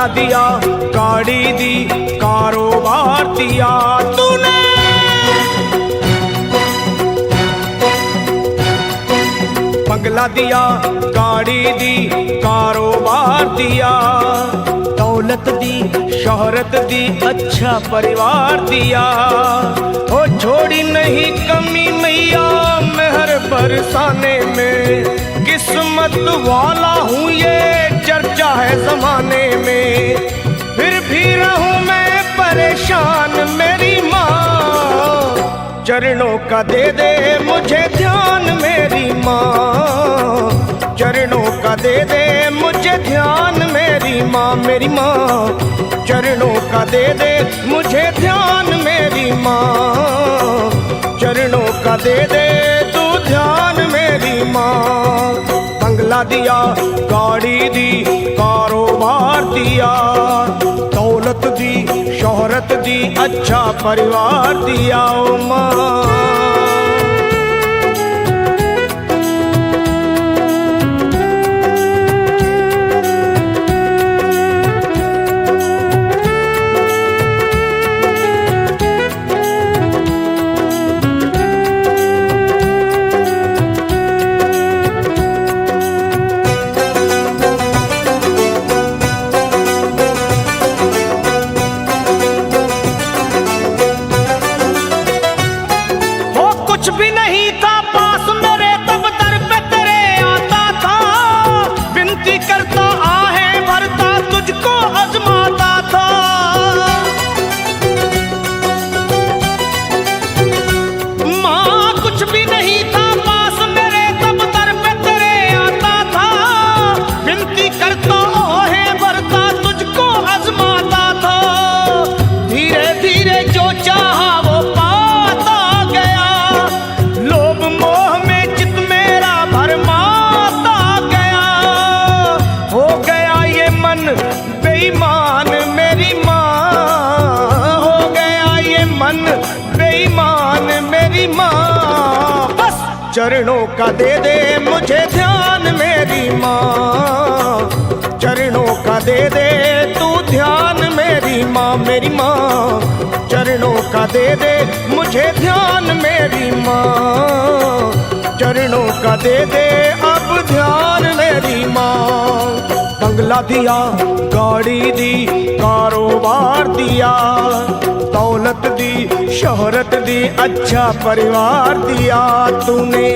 बंगला दिया, गाड़ी दी, कारोबार दिया तूने। बंगला दिया, गाड़ी दी, कारोबार दिया, दौलत दी, शोहरत दी, अच्छा परिवार दिया। ओ छोड़ी नहीं कमी मैया मेहर बरसाने में, किस्मत वाला हूँ ये चर्चा है जमाने में। फिर भी रहूं मैं परेशान मेरी माँ, चरणों का दे दे मुझे ध्यान मेरी माँ, चरणों का दे दे मुझे ध्यान मेरी माँ, मेरी माँ चरणों का दे दे मुझे ध्यान मेरी माँ, चरणों का दे दे तू ध्यान मेरी माँ। बंगला दिया, गाड़ी दी, कारोबार दिया, दौलत दी, शोहरत दी, अच्छा परिवार दिया ओ माँ। कुछ भी नहीं था पास मेरे तब दर पे तेरे आता था, विनती करता आहें भरता तुझको आजमाता था। माँ कुछ भी नहीं था पास मेरे तब दर पे तेरे आता था, विनती करता आहें भरता तुझको आजमाता था। धीरे धीरे जो चाहा वो पाता गया, लोभ मोह में चित मेरा भरमाता गया। हो गया ये मन बेईमान मेरी माँ, हो गया ये मन बेईमान मेरी माँ। बस चरणों का दे दे मुझे ध्यान मेरी माँ, चरणों का दे दे तू ध्यान मेरी माँ, मेरी माँ चरणों का दे दे मुझे ध्यान मेरी माँ, चरणों का दे दे अब ध्यान मेरी माँ। बंगला दिया, गाड़ी दी, कारोबार दिया, दौलत दी, शोहरत दी, अच्छा परिवार दिया तूने।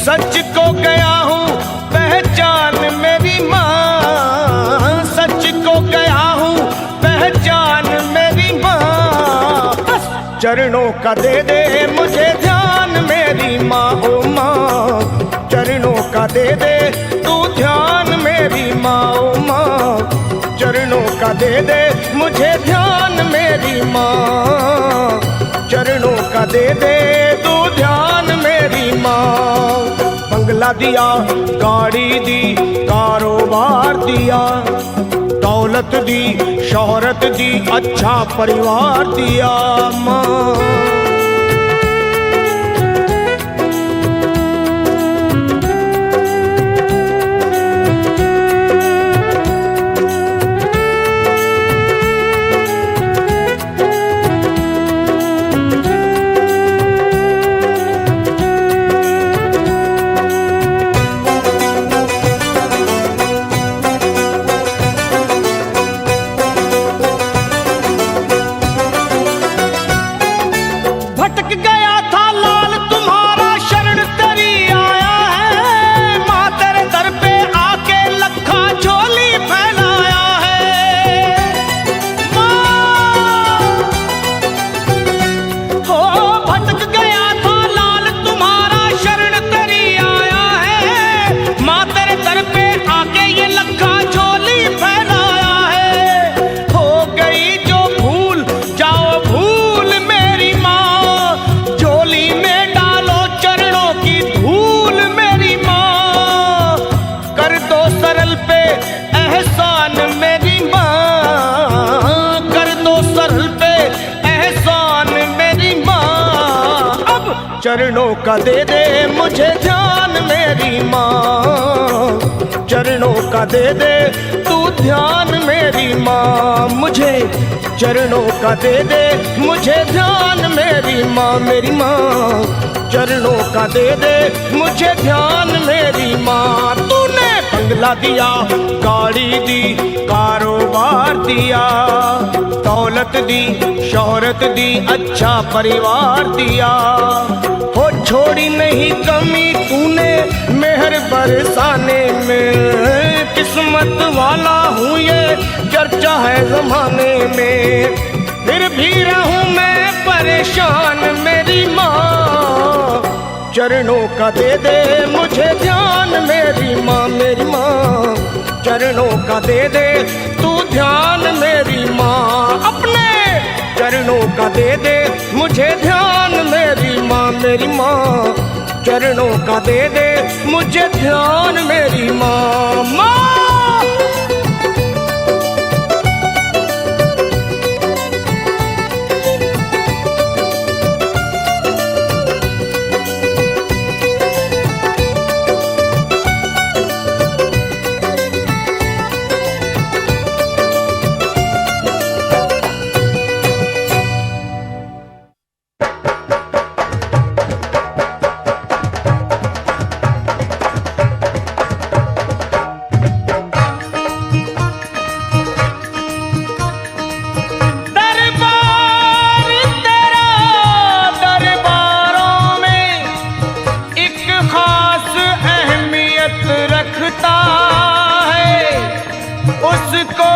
सच को गया हूँ पहचान मेरी माँ, सच को गया हूँ पहचान मेरी माँ। बस चरणों का दे दे मुझे ध्यान मेरी माँ, ओ माँ चरणों का दे दे तू ध्यान मेरी माँ, ओ माँ चरणों का दे दे मुझे ध्यान मेरी माँ, चरणों का दे दे तू ध्यान मेरी माँ। बंगला दिया, गाड़ी दी, कारोबार दिया, दौलत दी, शोहरत दी, अच्छा परिवार दिया माँ। सरल पे एहसान मेरी माँ, कर दो सरल पे एहसान मेरी माँ। अब चरणों का दे दे मुझे ध्यान मेरी माँ, चरणों का दे दे तू ध्यान मेरी माँ। मुझे चरणों का दे दे मुझे ध्यान मेरी माँ, मेरी माँ। चरणों का दे दे मुझे ध्यान मेरी माँ। तूने बंगला दिया, गाड़ी दी, कारोबार दिया, दौलत दी, शोहरत दी, अच्छा परिवार दिया। हो छोड़ी नहीं कमी तूने मेहर बरसाने में, किस्मत वाला हूँ ये चर्चा है जमाने में। फिर भी रहूं मैं परेशान मेरी माँ, चरणों का दे दे मुझे ध्यान मेरी माँ, मेरी माँ। चरणों का दे दे तू ध्यान मेरी माँ, अपने चरणों का दे दे मुझे ध्यान मेरी माँ, मेरी माँ। चरणों का दे दे मुझे ध्यान मेरी माँ, माँ। उसको